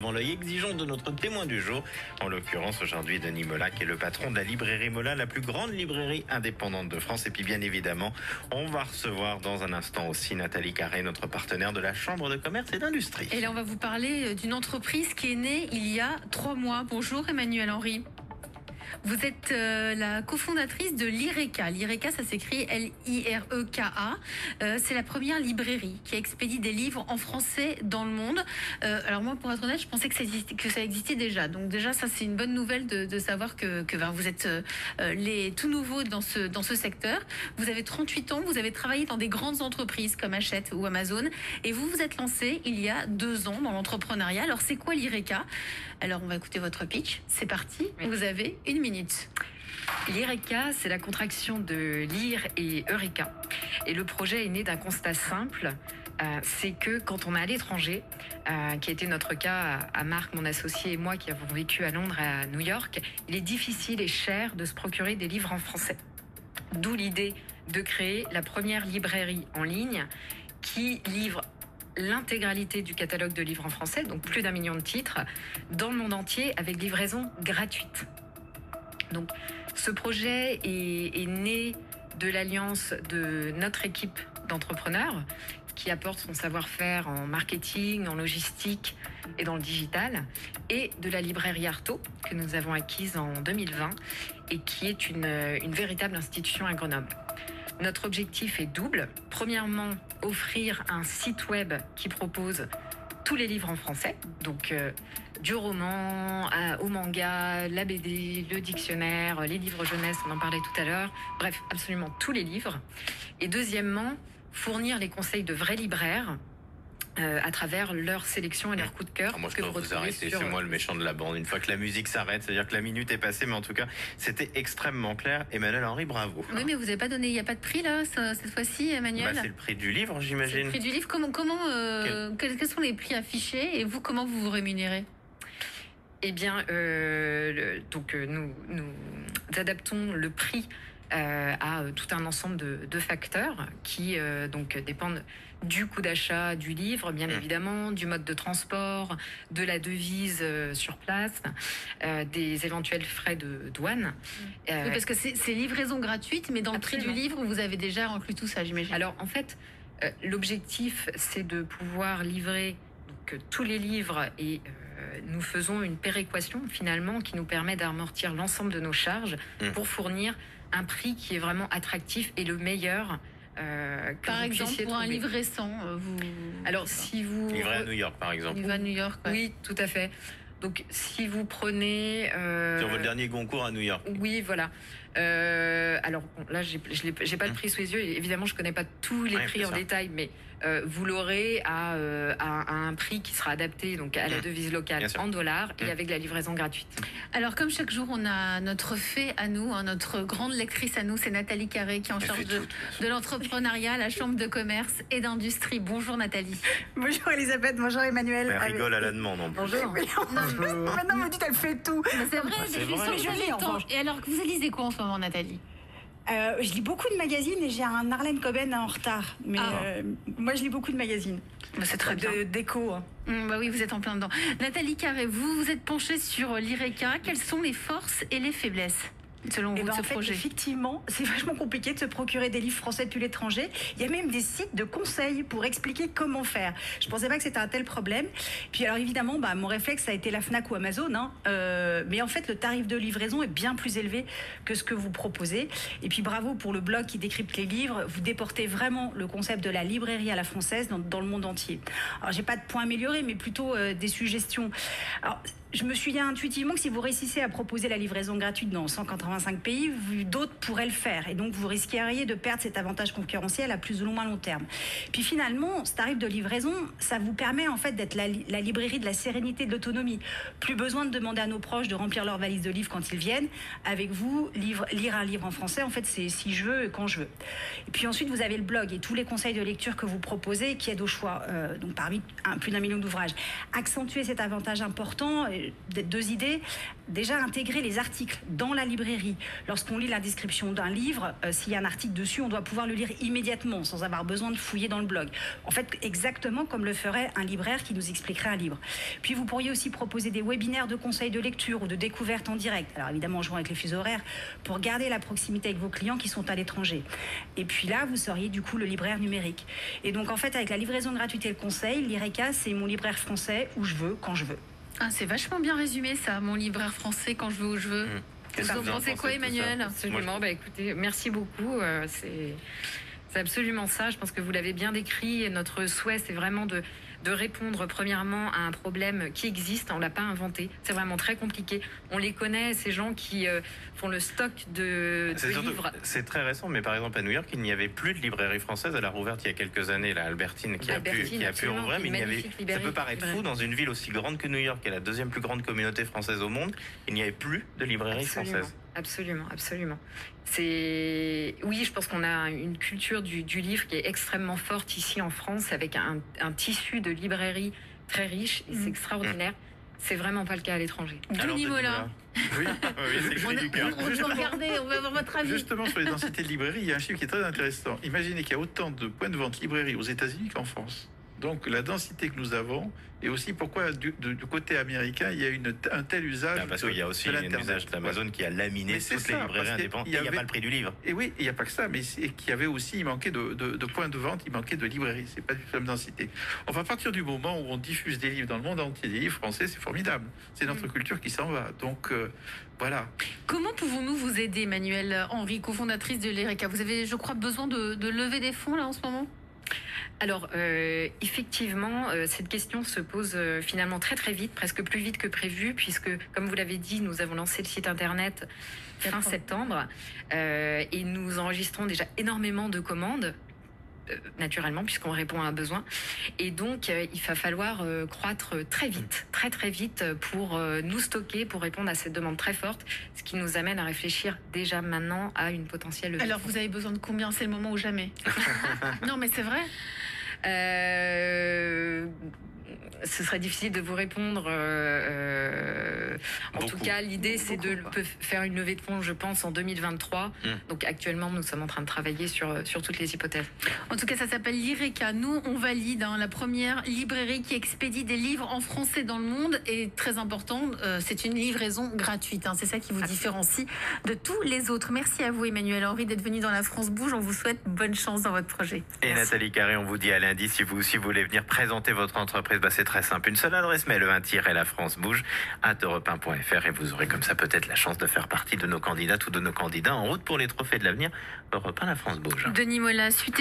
évidemment l'œil exigeant de notre témoin du jour. En l'occurrence, aujourd'hui, Denis Mola, qui est le patron de la librairie Mola, la plus grande librairie indépendante de France. Et puis, bien évidemment, on va recevoir dans un instant aussi Nathalie Carré, notre partenaire de la Chambre de commerce et d'industrie. Et là, on va vous parler d'une entreprise qui est née il y a 3 mois. Bonjour Emmanuel Henry. Vous êtes la cofondatrice de l'IRECA. L'IRECA, ça s'écrit L-I-R-E-K-A. C'est la première librairie qui expédie des livres en français dans le monde. Alors moi, pour être honnête, je pensais que ça existait déjà. Donc déjà, ça c'est une bonne nouvelle de savoir que vous êtes les tout nouveaux dans ce secteur. Vous avez 38 ans, vous avez travaillé dans des grandes entreprises comme Hachette ou Amazon. Et vous vous êtes lancé il y a 2 ans dans l'entrepreneuriat. Alors c'est quoi l'IRECA ? Alors on va écouter votre pitch. C'est parti, oui. Vous avez 1 minute. L'IRECA, c'est la contraction de lire et Eureka. Et le projet est né d'un constat simple, c'est que quand on est à l'étranger, qui a été notre cas à Marc, mon associé et moi qui avons vécu à Londres et à New York, il est difficile et cher de se procurer des livres en français. D'où l'idée de créer la première librairie en ligne qui livre l'intégralité du catalogue de livres en français, donc plus d'1 million de titres, dans le monde entier avec livraison gratuite. Donc, ce projet est né de l'alliance de notre équipe d'entrepreneurs qui apporte son savoir-faire en marketing, en logistique et dans le digital, et de la librairie Artaud que nous avons acquise en 2020 et qui est une véritable institution à Grenoble. Notre objectif est double. Premièrement, offrir un site web qui propose tous les livres en français, donc du roman au manga, la BD, le dictionnaire, les livres jeunesse, on en parlait tout à l'heure, bref, absolument tous les livres. Et deuxièmement, fournir les conseils de vrais libraires à travers leur sélection et leur coup de cœur. Alors moi, je peux vous arrêter, c'est moi le méchant de la bande. Une fois que la musique s'arrête, c'est-à-dire que la minute est passée, mais en tout cas, c'était extrêmement clair. Emmanuel Henry, bravo. Oui, mais vous n'avez pas donné, il n'y a pas de prix là, cette fois-ci, Emmanuel? C'est le prix du livre, j'imagine. C'est le prix du livre. Quels sont les prix affichés et vous, comment vous vous rémunérez? Eh bien, nous adaptons le prix à tout un ensemble de facteurs qui dépendent du coût d'achat du livre, bien évidemment, du mode de transport, de la devise sur place, des éventuels frais de douane. Oui, parce que c'est livraison gratuite, mais dans le prix du livre, vous avez déjà inclus tout ça, j'imagine. Alors, en fait, l'objectif, c'est de pouvoir livrer tous les livres et nous faisons une péréquation, finalement, qui nous permet d'amortir l'ensemble de nos charges pour fournir un prix qui est vraiment attractif et le meilleur. Par exemple, pour un livre récent, Alors, si vous... Livré à New York, par exemple. Livré à New York, ouais. Oui, tout à fait. Donc, si vous prenez... Sur votre dernier Goncourt à New York. Oui, voilà. Alors, bon, là, j'ai pas le prix sous les yeux. Évidemment, je connais pas tous les prix en détail, mais vous l'aurez à un prix qui sera adapté donc à la devise locale en dollars et avec la livraison gratuite. Alors, comme chaque jour, on a notre fée à nous, notre grande lectrice à nous, c'est Nathalie Carré qui est en charge de l'entrepreneuriat, la Chambre de commerce et d'industrie. Bonjour Nathalie. Bonjour Elisabeth, bonjour Emmanuel. Elle rigole à la demande en plus. Bonjour. Maintenant, vous dites, elle fait tout. C'est vrai, je lis en revanche. Et alors, vous lisez quoi en ce moment, Nathalie? Je lis beaucoup de magazines et j'ai un Arlène Coben en retard. Mais moi, je lis beaucoup de magazines. C'est très bien. D'écho. Bah oui, vous êtes en plein dedans. Nathalie Carré, vous vous êtes penchée sur l'IRECA. Quelles sont les forces et les faiblesses selon vous de ce projet? Effectivement, c'est vachement compliqué de se procurer des livres français depuis l'étranger. Il y a même des sites de conseils pour expliquer comment faire. Je pensais pas que c'était un tel problème. Puis alors évidemment, mon réflexe ça a été la Fnac ou Amazon. Mais en fait, le tarif de livraison est bien plus élevé que ce que vous proposez. Et puis bravo pour le blog qui décrypte les livres. Vous déportez vraiment le concept de la librairie à la française dans le monde entier. Alors j'ai pas de points améliorés, mais plutôt des suggestions. Alors je me suis dit intuitivement que si vous réussissez à proposer la livraison gratuite dans 185 pays, d'autres pourraient le faire. Et donc, vous risqueriez de perdre cet avantage concurrentiel à plus ou moins long terme. Puis finalement, ce tarif de livraison, ça vous permet en fait d'être la librairie de la sérénité et de l'autonomie. Plus besoin de demander à nos proches de remplir leur valise de livres quand ils viennent. Avec vous, lire un livre en français, en fait, c'est si je veux et quand je veux. Et puis ensuite, vous avez le blog et tous les conseils de lecture que vous proposez qui aident au choix. Donc, parmi plus d'1 million d'ouvrages. Accentuer cet avantage important, mais deux idées. Déjà, intégrer les articles dans la librairie. Lorsqu'on lit la description d'un livre, s'il y a un article dessus, on doit pouvoir le lire immédiatement, sans avoir besoin de fouiller dans le blog. En fait, exactement comme le ferait un libraire qui nous expliquerait un livre. Puis vous pourriez aussi proposer des webinaires de conseils de lecture ou de découverte en direct. Alors évidemment, en jouant avec les fuseaux horaires, pour garder la proximité avec vos clients qui sont à l'étranger. Et puis là, vous seriez du coup le libraire numérique. Et donc en fait, avec la livraison gratuite et le conseil, l'IRECA, c'est mon libraire français où je veux, quand je veux. Ah, c'est vachement bien résumé ça, mon libraire français quand je veux, où je veux. Qu'est-ce que Vous en pensez quoi, Emmanuel? Absolument, écoutez, merci beaucoup. C'est absolument ça. Je pense que vous l'avez bien décrit. Et notre souhait, c'est vraiment de répondre premièrement à un problème qui existe. On ne l'a pas inventé. C'est vraiment très compliqué. On les connaît, ces gens qui font le stock de livres. C'est très récent, mais par exemple à New York, il n'y avait plus de librairie française. Elle a rouvert il y a quelques années, la Albertine, qui a pu rouvrir. Mais ça peut paraître fou dans une ville aussi grande que New York, qui est la deuxième plus grande communauté française au monde. Il n'y avait plus de librairie française. Absolument. Oui, je pense qu'on a une culture du livre qui est extrêmement forte ici en France, avec un tissu de librairie très riche, et c'est extraordinaire. C'est vraiment pas le cas à l'étranger. Denis Mola. Oui, On doit regarder, on va avoir votre avis. Justement, sur les densités de librairie, il y a un chiffre qui est très intéressant. Imaginez qu'il y a autant de points de vente librairie aux États-Unis qu'en France. Donc la densité que nous avons, et aussi pourquoi du côté américain il y a un tel usage. Parce qu'il y a aussi un usage d'Amazon qui a laminé toutes les librairies indépendantes. Il n'y a pas le prix du livre. Et oui, il n'y a pas que ça, mais qu'il y avait aussi, il manquait de points de vente, il manquait de librairies. C'est pas du tout la même densité. Enfin, à partir du moment où on diffuse des livres dans le monde entier, des livres français, c'est formidable. C'est notre culture qui s'en va. Donc voilà. Comment pouvons-nous vous aider, Emmanuelle Henry, cofondatrice de l'IRECA? Vous avez, je crois, besoin de lever des fonds là en ce moment? Alors, effectivement, cette question se pose finalement très très vite, presque plus vite que prévu, puisque, comme vous l'avez dit, nous avons lancé le site internet fin septembre et nous enregistrons déjà énormément de commandes, naturellement, puisqu'on répond à un besoin. Et donc, il va falloir croître très vite, très très vite, pour nous stocker, pour répondre à cette demande très forte, ce qui nous amène à réfléchir déjà maintenant à une potentielle levée. Alors, vous avez besoin de combien? C'est le moment ou jamais? Non, mais c'est vrai. Ce serait difficile de vous répondre. En tout cas, l'idée, c'est de faire une levée de fonds, je pense, en 2023. Donc, actuellement, nous sommes en train de travailler sur toutes les hypothèses. En tout cas, ça s'appelle l'IRECA. Nous, on valide la première librairie qui expédie des livres en français dans le monde. Et très important, c'est une livraison gratuite. C'est ça qui vous différencie de tous les autres. Merci à vous, Emmanuelle Henry, d'être venu dans La France Bouge. On vous souhaite bonne chance dans votre projet. Et merci. Nathalie Carré, on vous dit à lundi, si vous voulez venir présenter votre entreprise, c'est très simple. Une seule adresse mail, le1-lafrancebouge@europe1.fr, et vous aurez comme ça peut-être la chance de faire partie de nos candidates ou de nos candidats en route pour les trophées de l'avenir. Europe 1, La France Bouge. Denis Mola, suite